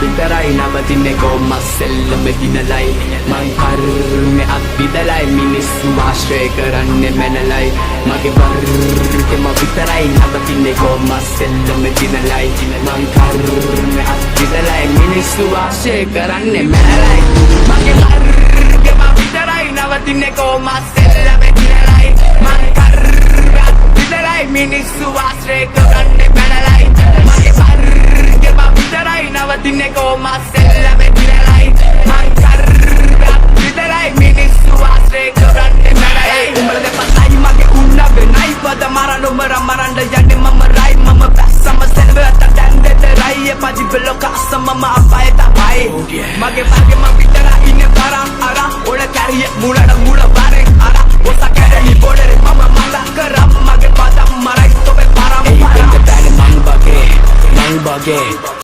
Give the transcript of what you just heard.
විතරයි නවතින්නේ කොහොමද සෙල්ලම දිනලයි මං කර්මේ අත්විදලයි මිනිස්සු ආශ්‍රය කරන්නේ මැනලයි මගේ වර්ගෙම විතරයි නවතින්නේ කොහොමද සෙල්ලම දිනලයි මං කර්මේ අත්විදලයි මිනිස්සු ආශ්‍රය කරන්නේ මැනලයි මගේ වර්ගෙම විතරයි නවතින්නේ කොහොමද සෙල්ලම දිනලයි මං කර්මේ අත්විදලයි මිනිස්සු ආශ්‍රය කරන්නේ මැනලයි මගේ වර්ගෙම විතරයි නවතින්නේ කොහොමද සෙල්ලම දිනලයි මං කර්මේ අත්විදලයි මිනිස්සු ආශ්‍රය කරන්නේ මැනලයි උඹල දෙපතයි මගේ උන්න වෙනයි පද මරන උමර මරන්න යන්නේ මම රයි මම බැස්සම සෙල්වට දැන් දෙතරයි එපදි බලක අසම මම අපායට අපයි මගේ වර්ගෙම විතරයි ඉන්නේ තරම් අර ඔල කැරිය මුලට මුල වරෙන් අර ඔස කැරලි බෝඩරේ මම මඟ කරම් මගේ පදම් මරයි තොබේ පරම් පරම් මං බගේ